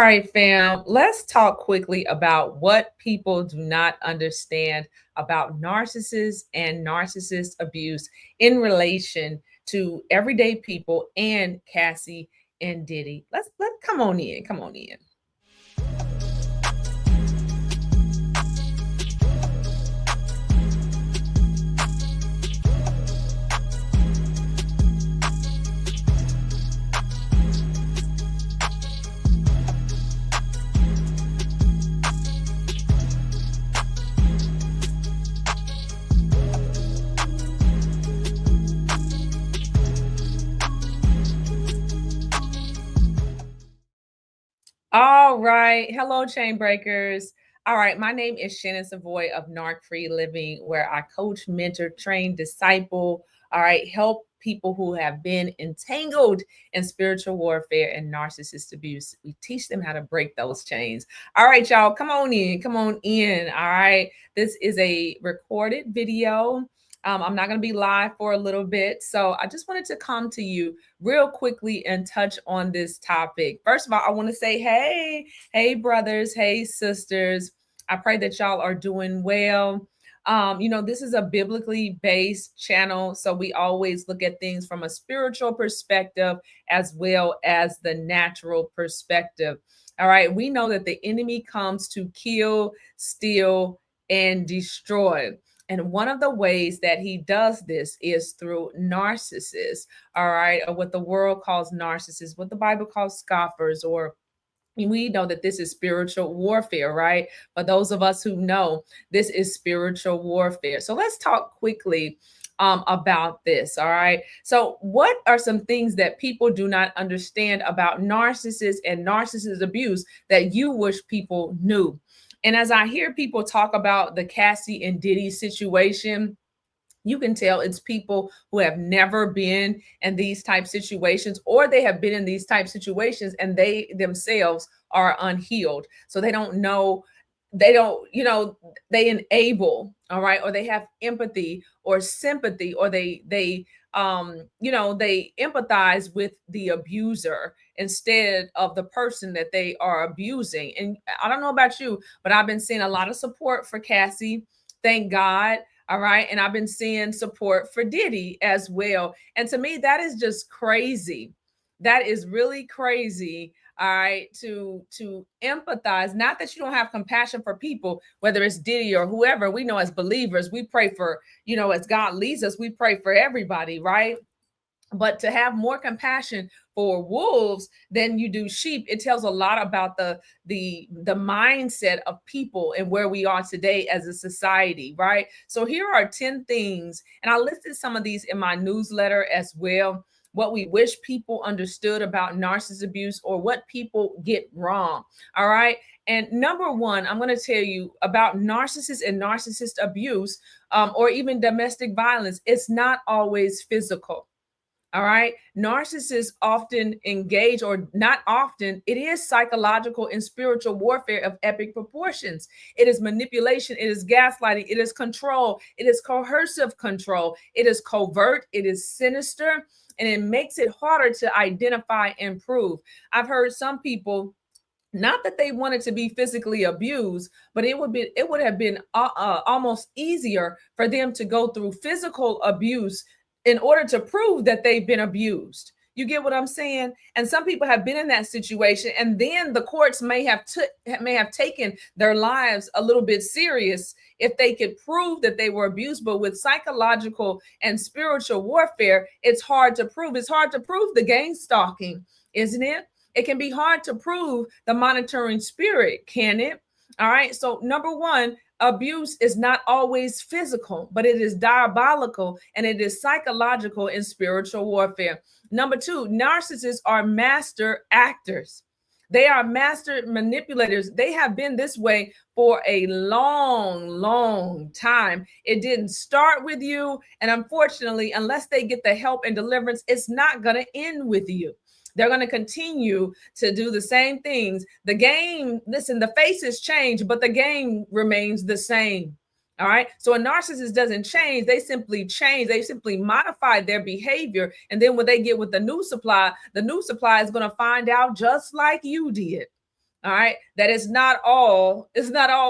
right, fam. Let's talk quickly about what people do not understand about narcissists and narcissist abuse in relation to everyday people and Cassie and Diddy. Let come on in. Come on in. All right. Hello, chain breakers. All right. My name is Shannon Savoy of narcfreeliving, where I coach, mentor, train, disciple. All right. Help people who have been entangled in spiritual warfare and narcissist abuse. We teach them how to break those chains. All right, y'all. Come on in. Come on in. All right. This is a recorded video. I'm not going to be live for a little bit. So I just wanted to come to you real quickly and touch on this topic. First of all, I want to say, hey, brothers, hey, sisters. I pray that y'all are doing well. This is a biblically based channel. So we always look at things from a spiritual perspective as well as the natural perspective. All right. We know that the enemy comes to kill, steal, and destroy. And one of the ways that he does this is through narcissists, all right, or what the world calls narcissists, what the Bible calls scoffers, or we know that this is spiritual warfare, right? For those of us who know, this is spiritual warfare. So let's talk quickly about this, all right? So what are some things that people do not understand about narcissists and narcissist abuse that you wish people knew? And as I hear people talk about the Cassie and Diddy situation, you can tell it's people who have never been in these type situations, or they have been in these type situations and they themselves are unhealed. So they don't know, they enable, all right, or they have empathy or sympathy, or they empathize with the abuser instead of the person that they are abusing. And I don't know about you, but I've been seeing a lot of support for Cassie. Thank God. All right. And I've been seeing support for Diddy as well. And to me, that is just crazy. That is really crazy. All right, to empathize, not that you don't have compassion for people, whether it's Diddy or whoever. We know as believers, we pray for, as God leads us, we pray for everybody, right? But to have more compassion for wolves than you do sheep, it tells a lot about the mindset of people and where we are today as a society, right? So here are 10 things, and I listed some of these in my newsletter as well, what we wish people understood about narcissist abuse, or what people get wrong. All right. And number one, I'm going to tell you about narcissists and narcissist abuse, or even domestic violence. It's not always physical. All right. Narcissists often engage, or not often, it is psychological and spiritual warfare of epic proportions. It is manipulation. It is gaslighting. It is control. It is coercive control. It is covert. It is sinister. And it makes it harder to identify and prove. I've heard some people, not that they wanted to be physically abused, but it would have been almost easier for them to go through physical abuse in order to prove that they've been abused. You get what I'm saying? And some people have been in that situation, and then the courts may have taken their lives a little bit serious if they could prove that they were abused. But with psychological and spiritual warfare, it's hard to prove. It's hard to prove the gang stalking, isn't it? It can be hard to prove the monitoring spirit, can it? All right. So number one, abuse is not always physical, but it is diabolical, and it is psychological and spiritual warfare. Number two, narcissists are master actors. They are master manipulators. They have been this way for a long, long time. It didn't start with you. And unfortunately, unless they get the help and deliverance, it's not going to end with you. They're going to continue to do the same things. The game, listen, the faces change, but the game remains the same. All right. So a narcissist doesn't change. They simply change. They simply modify their behavior. And then when they get with the new supply is going to find out just like you did. All right. That it's not all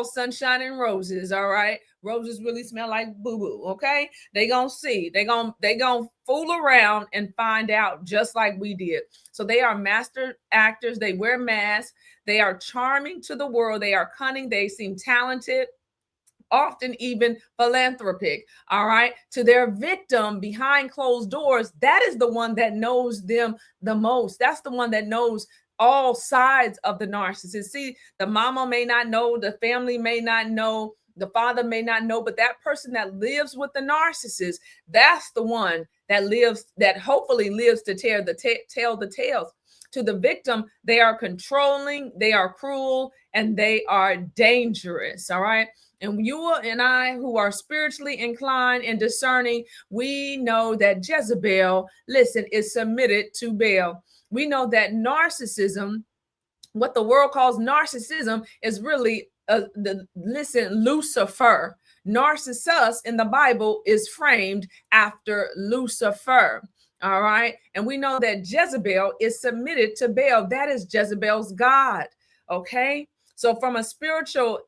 sunshine and roses. All right. Roses really smell like boo-boo. Okay. They gonna see. They gonna fool around and find out just like we did. So they are master actors. They wear masks. They are charming to the world. They are cunning. They seem talented, often even philanthropic. All right. To their victim behind closed doors, that is the one that knows them the most. That's the one that knows all sides of the narcissist. See, the mama may not know, the family may not know, the father may not know, but that person that lives with the narcissist, that's the one that lives, that hopefully lives to tell the tales. To the victim, they are controlling, they are cruel, and they are dangerous. All right. And you and I, who are spiritually inclined and discerning, we know that Jezebel, listen, is submitted to Baal. We know that narcissism, what the world calls narcissism, is really Lucifer. Narcissus in the Bible is framed after Lucifer. All right. And we know that Jezebel is submitted to Baal. That is Jezebel's God. Okay. So from a spiritual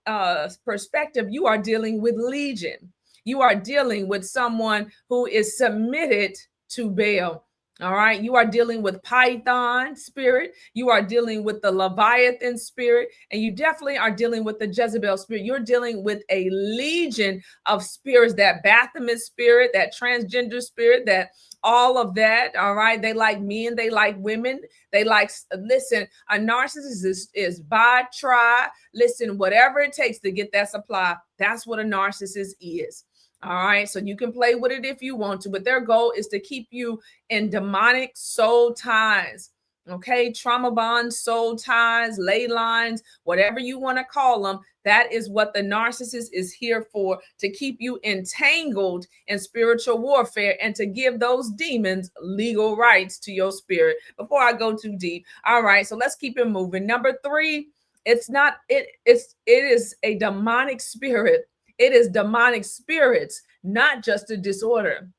perspective, you are dealing with legion. You are dealing with someone who is submitted to Baal. All right. You are dealing with Python spirit. You are dealing with the Leviathan spirit. And you definitely are dealing with the Jezebel spirit. You're dealing with a legion of spirits, that Baphomet spirit, that transgender spirit, that all of that. All right. They like men. They like women. They like, listen, a narcissist is buy, try, listen, whatever it takes to get that supply. That's what a narcissist is. All right. So you can play with it if you want to, but their goal is to keep you in demonic soul ties. Okay. Trauma bonds, soul ties, ley lines, whatever you want to call them. That is what the narcissist is here for, to keep you entangled in spiritual warfare and to give those demons legal rights to your spirit. Before I go too deep. All right. So let's keep it moving. Number 3, it is a demonic spirit. It is demonic spirits, not just a disorder.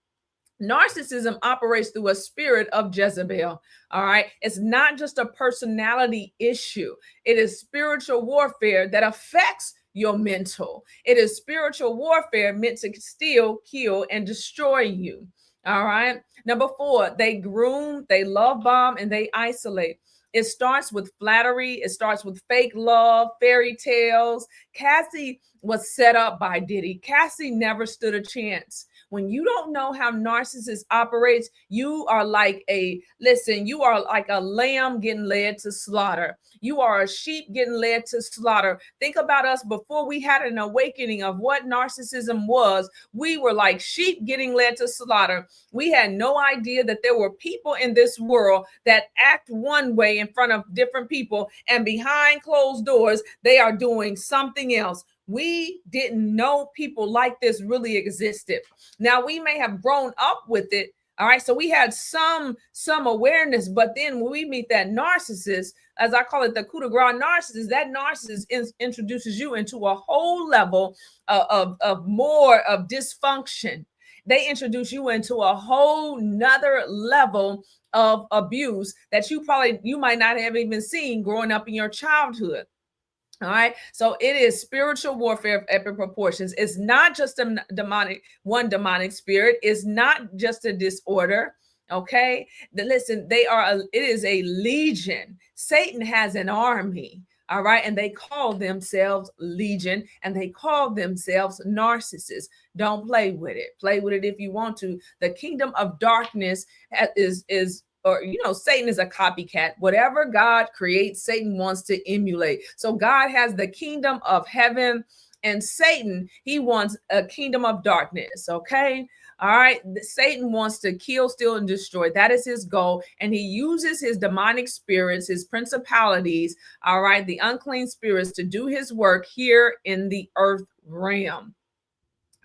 Narcissism operates through a spirit of Jezebel. All right. It's not just a personality issue. It is spiritual warfare that affects your mental. It is spiritual warfare meant to steal, kill, and destroy you. All right. Number 4, they groom, they love bomb, and they isolate. It starts with flattery. It starts with fake love, fairy tales. Cassie was set up by Diddy. Cassie never stood a chance. When you don't know how narcissist operates, you are like a lamb getting led to slaughter. You are a sheep getting led to slaughter. Think about us before we had an awakening of what narcissism was. We were like sheep getting led to slaughter. We had no idea that there were people in this world that act one way in front of different people, and behind closed doors, they are doing something else. We didn't know people like this really existed. Now, we may have grown up with it. All right. So we had some awareness, but then when we meet that narcissist, as I call it, the coup de grace narcissist, that narcissist introduces you into a whole level of more of dysfunction. They introduce you into a whole nother level of abuse that you might not have even seen growing up in your childhood. All right. So it is spiritual warfare of epic proportions. It's not just a demonic spirit. It's not just a disorder. Okay. Listen, it is a legion. Satan has an army. All right. And they call themselves legion, and they call themselves narcissists. Don't play with it. Play with it if you want to. The kingdom of darkness is Satan is a copycat. Whatever God creates, Satan wants to emulate. So God has the kingdom of heaven, and Satan, he wants a kingdom of darkness. Okay. All right. Satan wants to kill, steal, and destroy. That is his goal. And he uses his demonic spirits, his principalities, all right, the unclean spirits, to do his work here in the earth realm.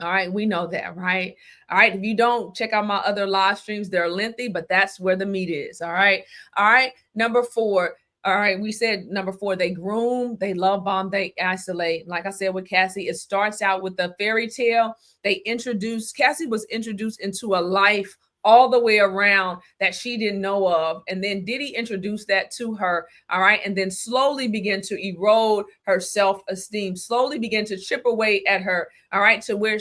All right, we know that, right? All right, if you don't, check out my other live streams. They're lengthy, but that's where the meat is. All right. All right. Number 4. All right, we said number 4, they groom, they love bomb, they isolate. Like I said with Cassie, it starts out with the fairy tale. Cassie was introduced into a life all the way around that she didn't know of. And then Diddy introduced that to her, all right, and then slowly began to erode her self-esteem, slowly began to chip away at her, all right, to where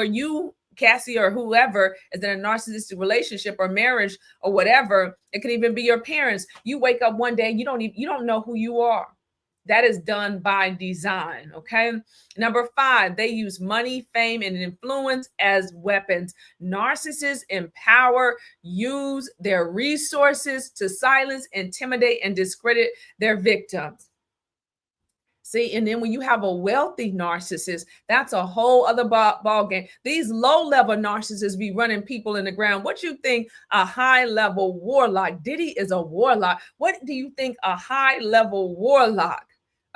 you, Cassie, or whoever is in a narcissistic relationship or marriage or whatever, it could even be your parents. You wake up one day, you don't know who you are. That is done by design. Okay. Number 5, they use money, fame, and influence as weapons. Narcissists empower, use their resources to silence, intimidate, and discredit their victims. See, and then when you have a wealthy narcissist, that's a whole other ball game. These low-level narcissists be running people in the ground. What you think a high-level warlock? Diddy is a warlock. What do you think a high-level warlock,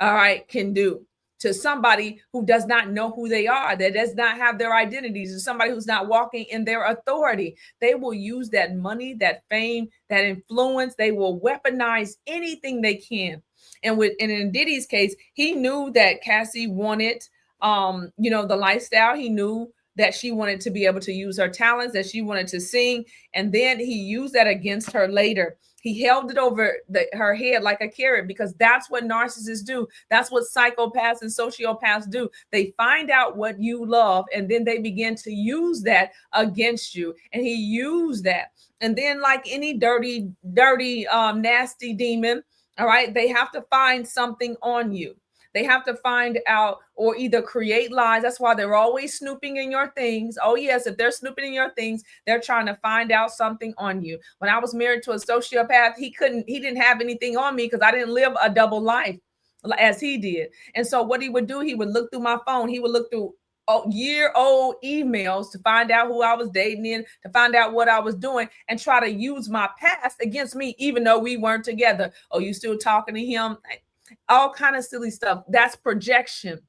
all right, can do to somebody who does not know who they are, that does not have their identities, to somebody who's not walking in their authority? They will use that money, that fame, that influence. They will weaponize anything they can. And in Diddy's case, he knew that Cassie wanted, the lifestyle. He knew that she wanted to be able to use her talents, that she wanted to sing. And then he used that against her later. He held it over her head like a carrot, because that's what narcissists do. That's what psychopaths and sociopaths do. They find out what you love, and then they begin to use that against you. And he used that. And then, like any dirty, nasty demon, all right, they have to find something on you. They have to find out or either create lies. That's why they're always snooping in your things. Oh, yes, if they're snooping in your things, they're trying to find out something on you. When I was married to a sociopath, he didn't have anything on me because I didn't live a double life as he did. And so what he would do, he would look through my phone. He would look through year-old emails to find out who I was dating in, to find out what I was doing, and try to use my past against me, even though we weren't together. Oh, you still talking to him? All kind of silly stuff. That's projection.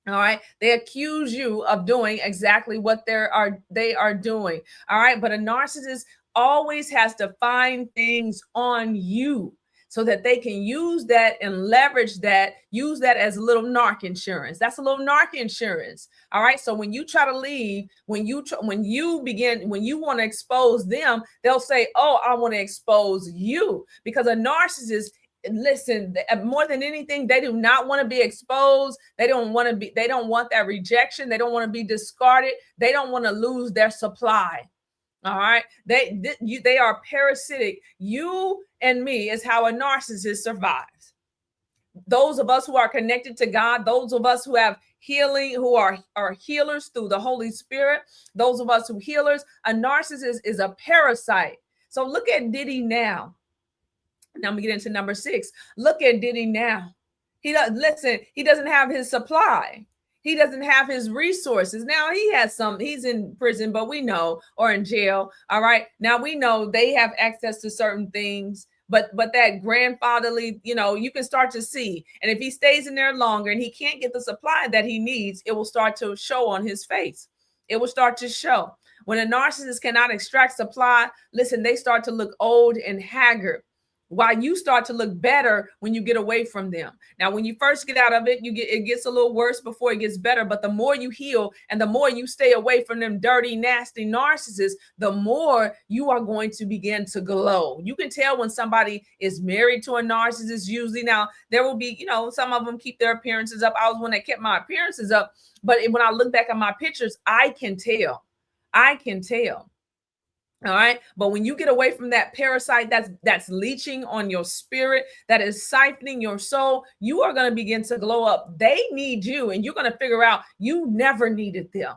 All right. They accuse you of doing exactly what they are doing. All right. But a narcissist always has to find things on you so that they can use that and leverage that, use that as a little narc insurance. That's a little narc insurance. All right. So when you try to leave, when you want to expose them, they'll say, oh, I want to expose you. Because a narcissist, listen, more than anything, they do not want to be exposed. They don't want that rejection. They don't want to be discarded. They don't want to lose their supply. All right. They are parasitic. You and me is how a narcissist survives. Those of us who are connected to God, those of us who have healing, who are healers through the Holy Spirit, those of us who healers, a narcissist is a parasite. So look at Diddy now. Now I'm gonna get into number 6. Look at Diddy now. He doesn't have his supply. He doesn't have his resources. Now he has some, he's in prison, but we know, or in jail. All right. Now we know they have access to certain things, but that grandfatherly, you can start to see. And if he stays in there longer and he can't get the supply that he needs, it will start to show on his face. It will start to show. When a narcissist cannot extract supply, listen, they start to look old and haggard, while you start to look better when you get away from them. Now, when you first get out of it, it gets a little worse before it gets better. But the more you heal and the more you stay away from them dirty, nasty narcissists, the more you are going to begin to glow. You can tell when somebody is married to a narcissist. Usually, now there will be, some of them keep their appearances up. I was one that kept my appearances up. But when I look back at my pictures, I can tell. All right. But when you get away from that parasite that's leeching on your spirit, that is siphoning your soul, you are going to begin to glow up. They need you, and you're going to figure out you never needed them.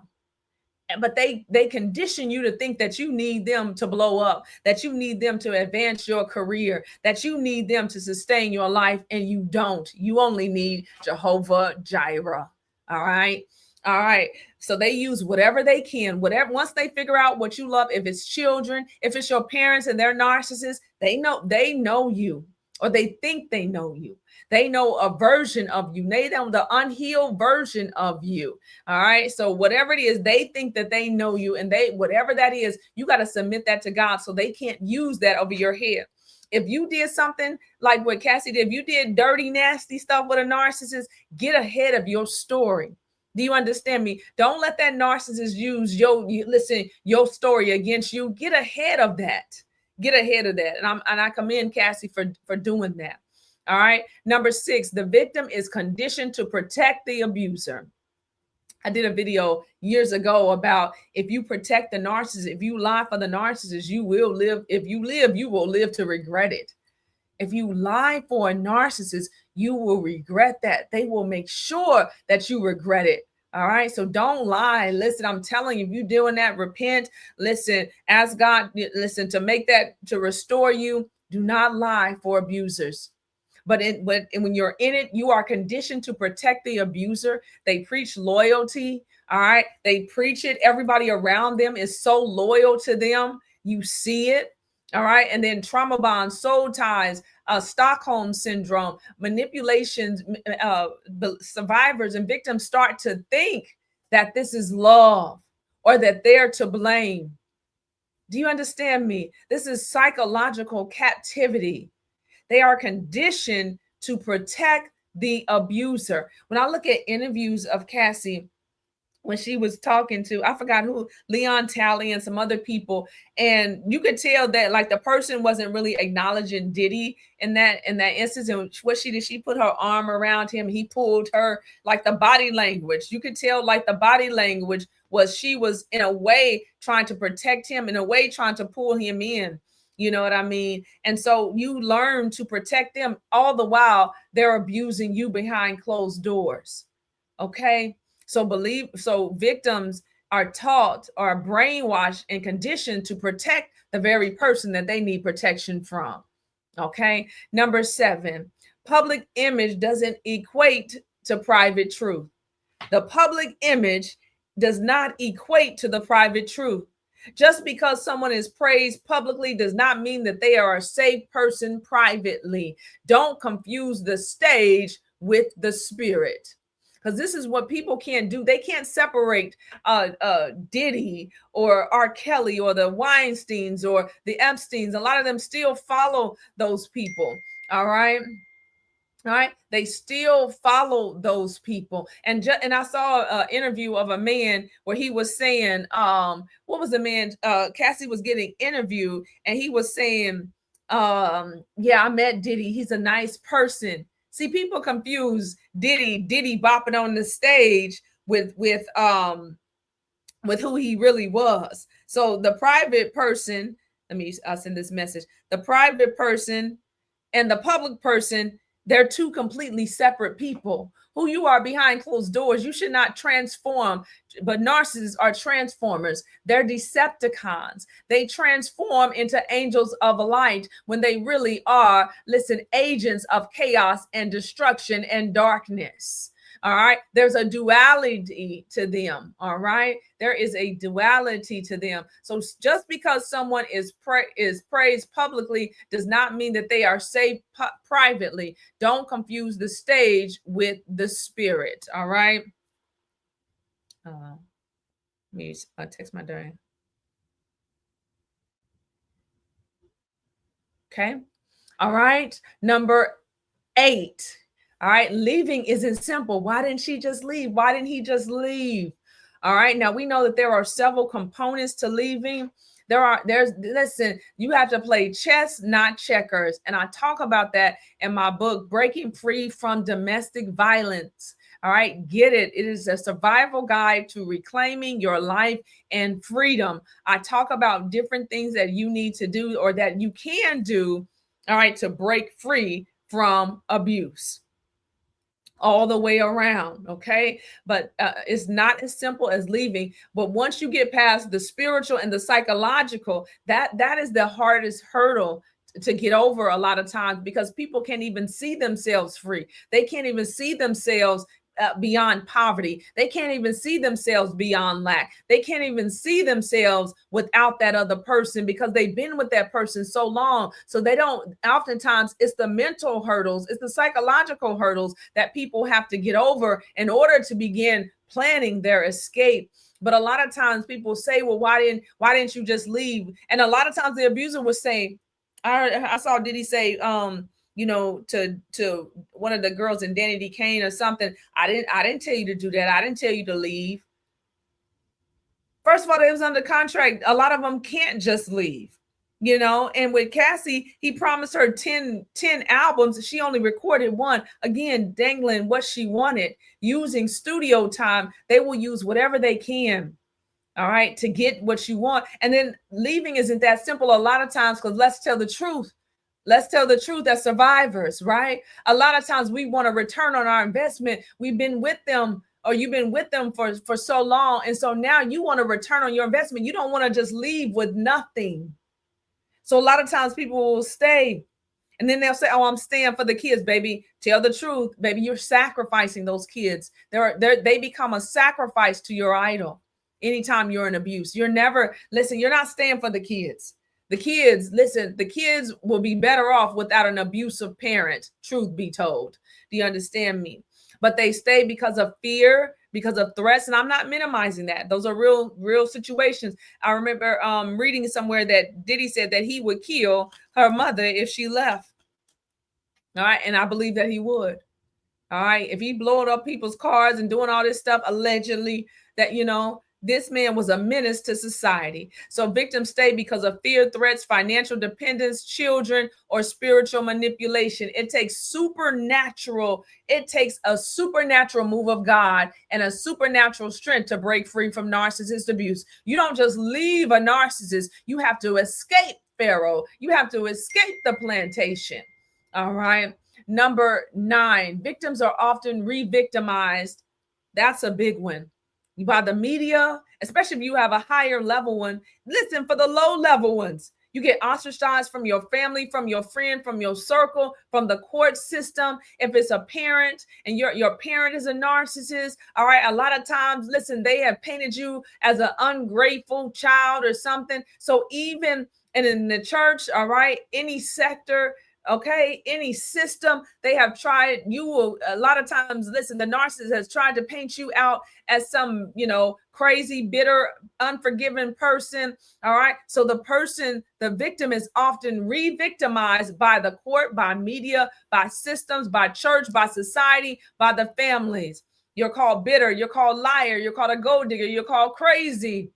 But they condition you to think that you need them to blow up, that you need them to advance your career, that you need them to sustain your life, and you don't. You only need Jehovah Jireh. All right. All right. So they use whatever they can, once they figure out what you love, if it's children, if it's your parents and they're narcissists, they know you, or they think they know you. They know a version of you. They know the unhealed version of you. All right. So whatever it is, they think that they know you, and whatever that is, you got to submit that to God so they can't use that over your head. If you did something like what Cassie did, if you did dirty, nasty stuff with a narcissist, get ahead of your story. Do you understand me? Don't let that narcissist use your story against you. Get ahead of that. Get ahead of that. And I commend Cassie for doing that. All right. Number 6, the victim is conditioned to protect the abuser. I did a video years ago about if you protect the narcissist, if you lie for the narcissist, you will live. If you live, you will live to regret it. If you lie for a narcissist, you will regret that. They will make sure that you regret it. All right. So don't lie. Listen, I'm telling you, if you're doing that, repent. Listen, ask God, listen, to make that, to restore you. Do not lie for abusers. But when you're in it, you are conditioned to protect the abuser. They preach loyalty. All right. They preach it. Everybody around them is so loyal to them. You see it. All right. And then trauma bonds, soul ties, Stockholm syndrome, manipulations, survivors and victims start to think that this is love or that they're to blame. Do you understand me? This is psychological captivity. They are conditioned to protect the abuser. When I look at interviews of Cassie, when she was talking to, I forgot who, Leon Talley and some other people, and you could tell that like the person wasn't really acknowledging Diddy in that instance. And what she did, she put her arm around him. He pulled her, like the body language. You could tell like the body language was, she was in a way trying to protect him, in a way trying to pull him in. You know what I mean? And so you learn to protect them all the while they're abusing you behind closed doors. Okay. So victims are taught or brainwashed and conditioned to protect the very person that they need protection from. Okay. Number 7, public image doesn't equate to private truth. The public image does not equate to the private truth. Just because someone is praised publicly does not mean that they are a safe person privately. Don't confuse the stage with the spirit. Because this is what people can't do. They can't separate Diddy or R. Kelly or the Weinsteins or the Epsteins. A lot of them still follow those people. All right. All right. They still follow those people. And I saw an interview of a man where he was saying, what was the man? Cassie was getting interviewed and he was saying, yeah, I met Diddy. He's a nice person. See, people confuse Diddy bopping on the stage with who he really was. So the private person, I'll send this message. The private person and the public person, they're two completely separate people. Who you are behind closed doors, you should not transform. But narcissists are transformers. They're Decepticons. They transform into angels of light when they really are, listen, agents of chaos and destruction and darkness. All right. There's a duality to them. All right. There is a duality to them. So just because someone is praised publicly does not mean that they are safe privately. Don't confuse the stage with the spirit. All right. Let me text my dad. Okay. All right. Number 8. All right. Leaving isn't simple. Why didn't she just leave? Why didn't he just leave? All right. Now we know that there are several components to leaving. Listen, you have to play chess, not checkers. And I talk about that in my book, Breaking Free from Domestic Violence. All right. Get it. It is a survival guide to reclaiming your life and freedom. I talk about different things that you need to do or that you can do. All right. To break free from abuse. All the way around. Okay. But it's not as simple as leaving. But once you get past the spiritual and the psychological, that is the hardest hurdle to get over a lot of times, because people can't even see themselves free. They can't even see themselves beyond poverty. They can't even see themselves beyond lack. They can't even see themselves without that other person because they've been with that person so long. So they don't, oftentimes it's the mental hurdles, it's the psychological hurdles that people have to get over in order to begin planning their escape. But a lot of times people say, well, why didn't you just leave? And a lot of times the abuser was saying, I saw Diddy say, to one of the girls in Diddy Cassie or something. I didn't tell you to do that. I didn't tell you to leave. First of all, they was under contract. A lot of them can't just leave. And with Cassie, he promised her 10 albums. She only recorded one. Again, dangling what she wanted, using studio time. They will use whatever they can, all right, to get what you want. And then leaving isn't that simple a lot of times, because let's tell the truth as survivors, right? A lot of times we want a return on our investment. We've been with them, or you've been with them for so long. And so now you want a return on your investment. You don't want to just leave with nothing. So a lot of times people will stay, and then they'll say, oh, I'm staying for the kids. Baby, tell the truth. Baby, you're sacrificing those kids. They become a sacrifice to your idol anytime you're in abuse. You're not staying for the kids. The kids will be better off without an abusive parent, truth be told. Do you understand me? But they stay because of fear, because of threats. And I'm not minimizing that. Those are real situations. I remember reading somewhere that Diddy said that he would kill her mother if she left. All right. And I believe that he would. All right. If he blowing up people's cars and doing all this stuff, allegedly, that, this man was a menace to society. So victims stay because of fear, threats, financial dependence, children, or spiritual manipulation. It takes a supernatural move of God and a supernatural strength to break free from narcissist abuse. You don't just leave a narcissist. You have to escape Pharaoh. You have to escape the plantation. All right. Number 9, victims are often re-victimized. That's a big one. By the media, especially if you have a higher level one. Listen, for the low level ones, you get ostracized from your family, from your friend, from your circle, from the court system. If it's a parent and your parent is a narcissist, all right, a lot of times, listen, they have painted you as an ungrateful child or something. So even in the church, all right, any sector, okay, any system, they have tried, a lot of times, listen, the narcissist has tried to paint you out as some, crazy, bitter, unforgiving person. All right. So the victim is often re-victimized by the court, by media, by systems, by church, by society, by the families. You're called bitter. You're called liar. You're called a gold digger. You're called crazy.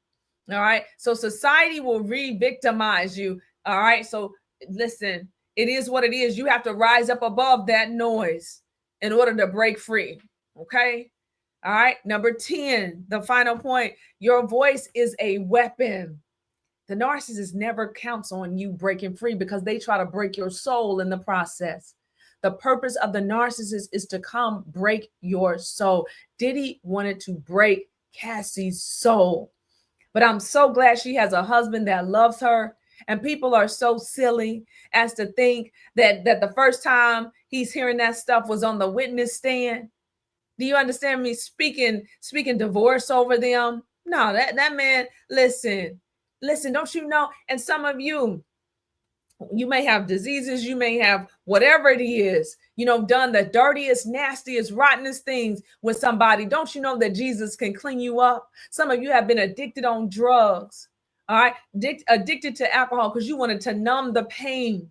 All right. So society will re-victimize you. All right. So listen, it is what it is. You have to rise up above that noise in order to break free. Okay. All right. Number 10, the final point. Your voice is a weapon. The narcissist never counts on you breaking free because they try to break your soul in the process. The purpose of the narcissist is to come break your soul. Diddy wanted to break Cassie's soul, but I'm so glad she has a husband that loves her. And people are so silly as to think that the first time he's hearing that stuff was on the witness stand. Do you understand me? Speaking divorce over them. No, that man, listen, don't you know? And some of you may have diseases, you may have whatever it is, done the dirtiest, nastiest, rottenest things with somebody. Don't you know that Jesus can clean you up? Some of you have been addicted on drugs. All right, addicted to alcohol because you wanted to numb the pain.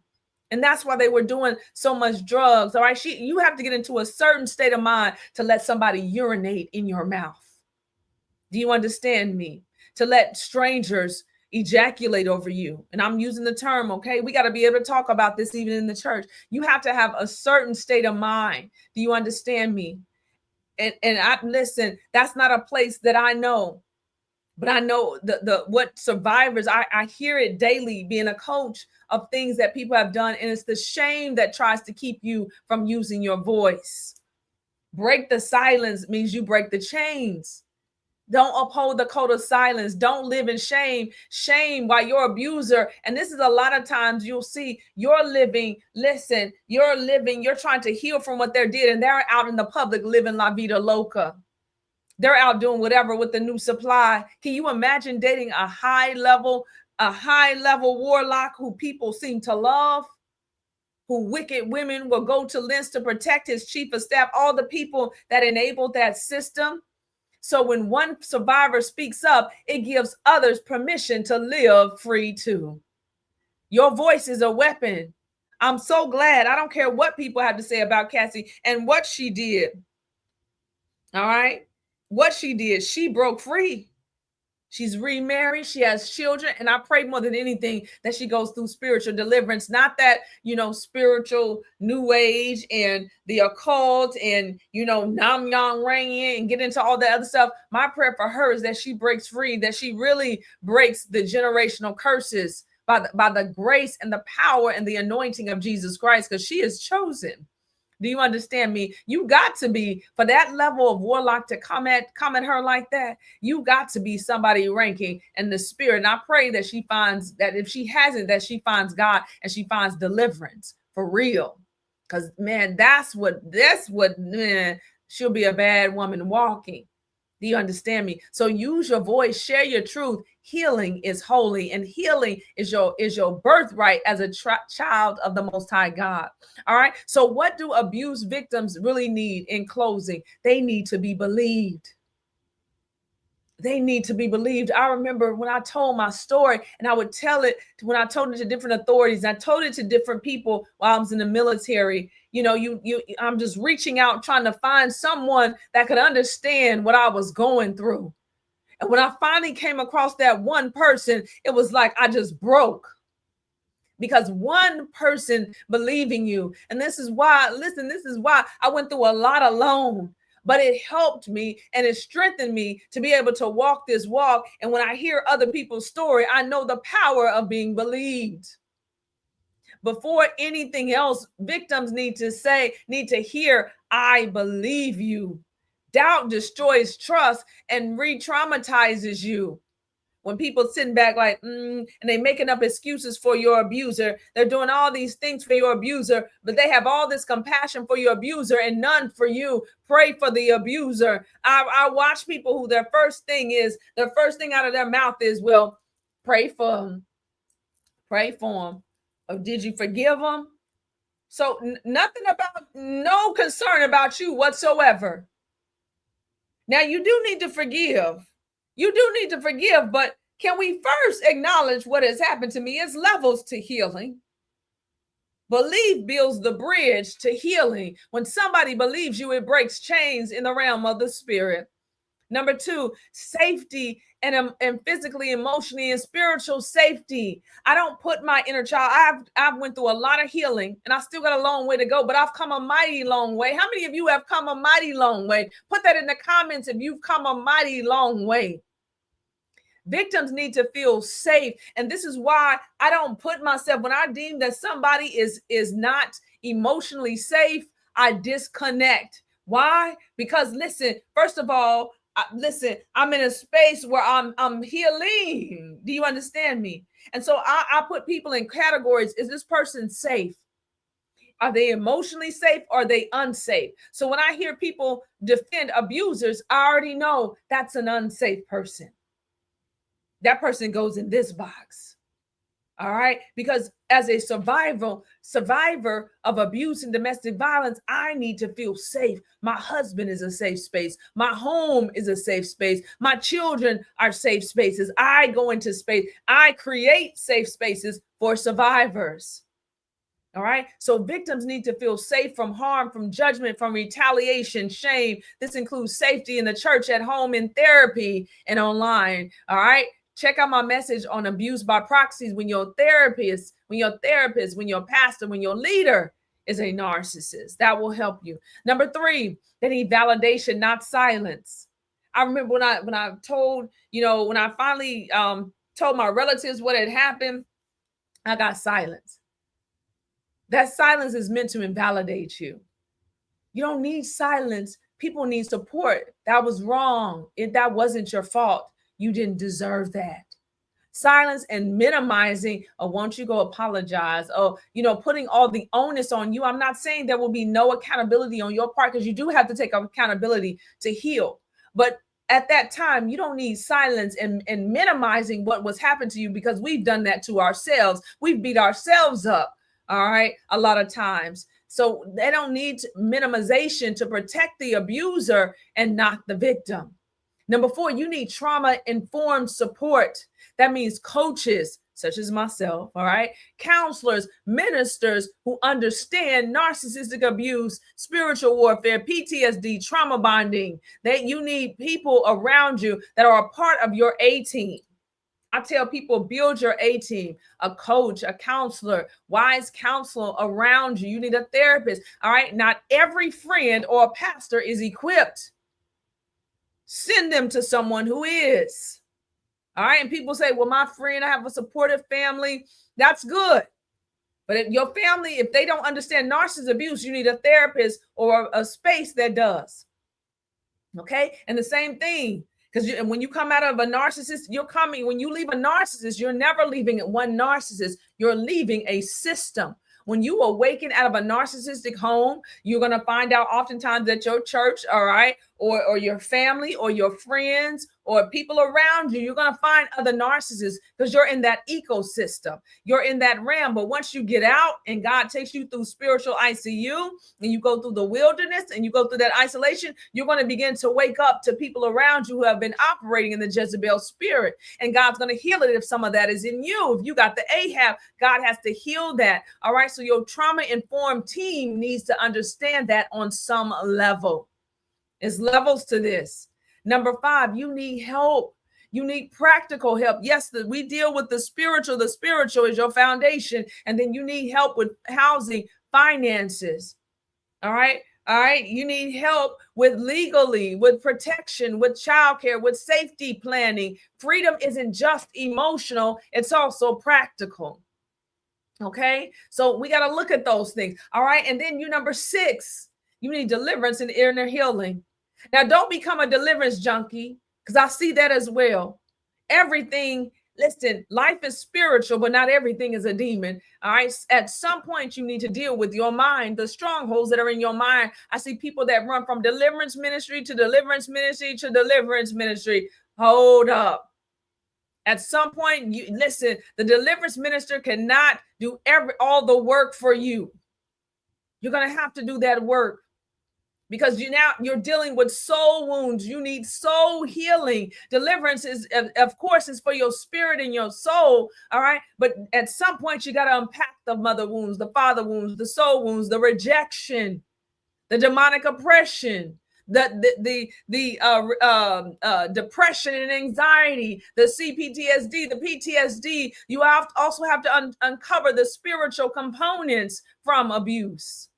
And that's why they were doing so much drugs. All right, you have to get into a certain state of mind to let somebody urinate in your mouth. Do you understand me? To let strangers ejaculate over you. And I'm using the term, okay? We got to be able to talk about this even in the church. You have to have a certain state of mind. Do you understand me? And I listen, that's not a place that I know. But I know what survivors, I hear it daily being a coach of things that people have done. And it's the shame that tries to keep you from using your voice. Break the silence means you break the chains. Don't uphold the code of silence. Don't live in shame. Shame while your abuser. And this is a lot of times you'll see you're trying to heal from what they did. And they're out in the public living la vida loca. They're out doing whatever with the new supply. Can you imagine dating a high level warlock who people seem to love? Who wicked women will go to lengths to protect his chief of staff, all the people that enabled that system. So when one survivor speaks up, it gives others permission to live free too. Your voice is a weapon. I'm so glad. I don't care what people have to say about Cassie and what she did. All right. What she did, she broke free. She's remarried. She has children. And I pray more than anything that she goes through spiritual deliverance, not that, spiritual new age and the occult and, nam yang ring and get into all the other stuff. My prayer for her is that she breaks free, that she really breaks the generational curses by the grace and the power and the anointing of Jesus Christ, because she is chosen. Do you understand me? You got to be, for that level of warlock to come at her like that, you got to be somebody ranking in the spirit. And I pray that she finds that, if she hasn't, that she finds God and she finds deliverance for real. Because man, that's what she'll be a bad woman walking. Do you understand me? So use your voice, share your truth. Healing is holy, and healing is your birthright as a child of the Most High God. All right. So what do abuse victims really need in closing? They need to be believed. They need to be believed. I remember when I told my story, and I would tell it when I told it to different authorities. I told it to different people while I was in the military. I'm just reaching out, trying to find someone that could understand what I was going through. And when I finally came across that one person, it was like I just broke. Because one person believing you. And this is why I went through a lot alone. But it helped me and it strengthened me to be able to walk this walk. And when I hear other people's story, I know the power of being believed. Before anything else, victims need to hear, I believe you. Doubt destroys trust and re-traumatizes you. When people sitting back like, and they making up excuses for your abuser, they're doing all these things for your abuser, but they have all this compassion for your abuser and none for you. Pray for the abuser. I watch people who their first thing out of their mouth is, well, pray for them. Pray for them. Or did you forgive them? So no concern about you whatsoever. Now you do need to forgive. You do need to forgive, but can we first acknowledge what has happened to me? It's levels to healing. Belief builds the bridge to healing. When somebody believes you, it breaks chains in the realm of the spirit. Number 2, safety and physically, emotionally, and spiritual safety. I don't put my inner child. I've went through a lot of healing, and I still got a long way to go, but I've come a mighty long way. How many of you have come a mighty long way? Put that in the comments if you've come a mighty long way. Victims need to feel safe. And this is why I don't put myself, when I deem that somebody is not emotionally safe, I disconnect. Why? Because listen, first of all, I'm in a space where I'm healing. Do you understand me? And so I put people in categories. Is this person safe? Are they emotionally safe? Or are they unsafe? So when I hear people defend abusers, I already know that's an unsafe person. That person goes in this box. All right. Because as a survivor of abuse and domestic violence, I need to feel safe. My husband is a safe space. My home is a safe space. My children are safe spaces. I go into space. I create safe spaces for survivors. All right. So victims need to feel safe from harm, from judgment, from retaliation, shame. This includes safety in the church, at home, in therapy, and online. All right. Check out my message on abuse by proxies. When your therapist, when your pastor, when your leader is a narcissist, that will help you. Number 3, they need validation, not silence. I remember when I told, when I finally told my relatives what had happened, I got silence. That silence is meant to invalidate you. You don't need silence. People need support. That was wrong. That wasn't your fault. You didn't deserve that. Silence and minimizing, won't you go apologize? Putting all the onus on you. I'm not saying there will be no accountability on your part, because you do have to take accountability to heal. But at that time, you don't need silence and minimizing what was happened to you, because we've done that to ourselves. We've beat ourselves up, all right, a lot of times. So they don't need minimization to protect the abuser and not the victim. Number 4, you need trauma-informed support. That means coaches, such as myself, all right? Counselors, ministers who understand narcissistic abuse, spiritual warfare, PTSD, trauma bonding. That you need people around you that are a part of your A team. I tell people, build your A team, a coach, a counselor, wise counsel around you. You need a therapist, all right? Not every friend or a pastor is equipped. Send them to someone who is. All right. And people say, well, my friend, I have a supportive family. That's good. But if your family, if they don't understand narcissist abuse, you need a therapist or a space that does. Okay. And the same thing, because when you come out of a narcissist, when you leave a narcissist, you're never leaving one narcissist. You're leaving a system. When you awaken out of a narcissistic home, you're going to find out oftentimes that your church, all right, or your family or your friends or people around you, you're going to find other narcissists because you're in that ecosystem. You're in that realm. But once you get out and God takes you through spiritual ICU and you go through the wilderness and you go through that isolation, you're going to begin to wake up to people around you who have been operating in the Jezebel spirit. And God's going to heal it if some of that is in you. If you got the Ahab, God has to heal that. All right. So your trauma-informed team needs to understand that on some level. There's levels to this. Number 5, you need help. You need practical help. Yes, we deal with the spiritual. The spiritual is your foundation. And then you need help with housing, finances. All right. All right. You need help with legally, with protection, with childcare, with safety planning. Freedom isn't just emotional. It's also practical. Okay. So we got to look at those things. All right. And then number 6, you need deliverance and inner healing. Now, don't become a deliverance junkie, because I see that as well. Everything, listen, life is spiritual, but not everything is a demon. All right. At some point, you need to deal with your mind, the strongholds that are in your mind. I see people that run from deliverance ministry to deliverance ministry to deliverance ministry. Hold up. At some point, listen, the deliverance minister cannot do all the work for you. You're going to have to do that work. Because you're dealing with soul wounds. You need soul healing. Deliverance is, of course, is for your spirit and your soul. All right. But at some point, you got to unpack the mother wounds, the father wounds, the soul wounds, the rejection, the demonic oppression, the depression and anxiety, the CPTSD, the PTSD. You also have to uncover the spiritual components from abuse.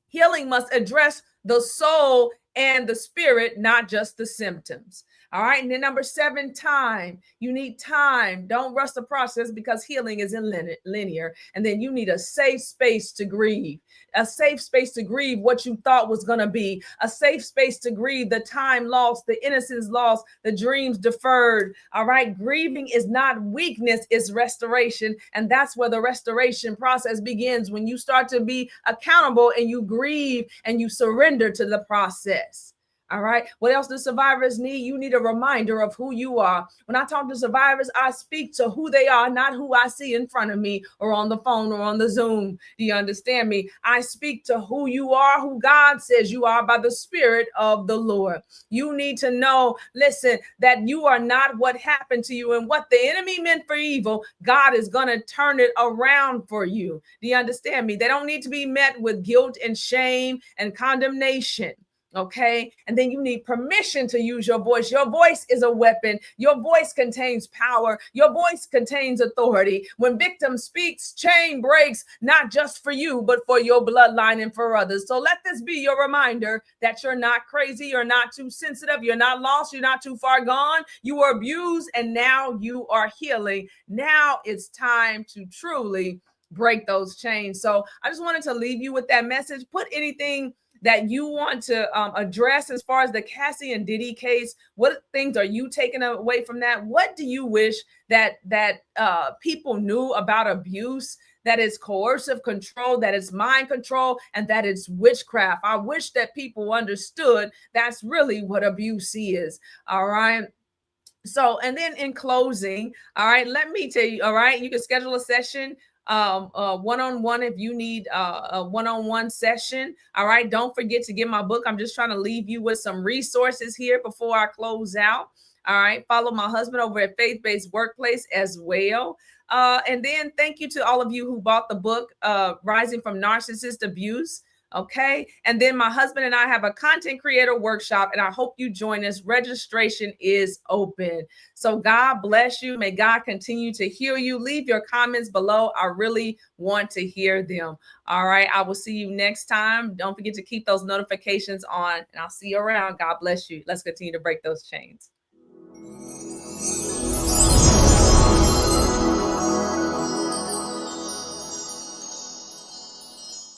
Healing must address the soul and the spirit, not just the symptoms. All right. And then number 7, time. You need time. Don't rush the process, because healing isn't linear. And then you need a safe space to grieve, a safe space to grieve what you thought was going to be, a safe space to grieve the time lost, the innocence lost, the dreams deferred. All right. Grieving is not weakness, it's restoration. And that's where the restoration process begins, when you start to be accountable and you grieve and you surrender to the process. All right. What else do survivors need? You need a reminder of who you are. When I talk to survivors, I speak to who they are, not who I see in front of me or on the phone or on the Zoom. Do you understand me? I speak to who you are, who God says you are by the Spirit of the Lord. You need to know, listen, that you are not what happened to you, and what the enemy meant for evil, God is going to turn it around for you. Do you understand me? They don't need to be met with guilt and shame and condemnation. Okay. And then you need permission to use your voice. Your voice is a weapon. Your voice contains power. Your voice contains authority. When victim speaks, chain breaks, not just for you, but for your bloodline and for others. So let this be your reminder that you're not crazy. You're not too sensitive. You're not lost. You're not too far gone. You were abused, and now you are healing. Now it's time to truly break those chains. So I just wanted to leave you with that message. Put anything that you want to address as far as the Cassie and Diddy case. What things are you taking away from that? What do you wish that people knew about abuse, that is coercive control, that is mind control, and that it's witchcraft? I wish that people understood that's really what abuse is. All right. So, and then in closing, all right, let me tell you, all right, you can schedule a session one-on-one if you need a one-on-one session. All right, don't forget to get my book. I'm just trying to leave you with some resources here before I close out. All right, follow my husband over at Faith-Based Workplace as well. And then thank you to all of you who bought the book, Rising from Narcissist Abuse. Okay. And then my husband and I have a content creator workshop, and I hope you join us. Registration is open. So God bless you. May God continue to heal you. Leave your comments below. I really want to hear them. All right. I will see you next time. Don't forget to keep those notifications on, and I'll see you around. God bless you. Let's continue to break those chains.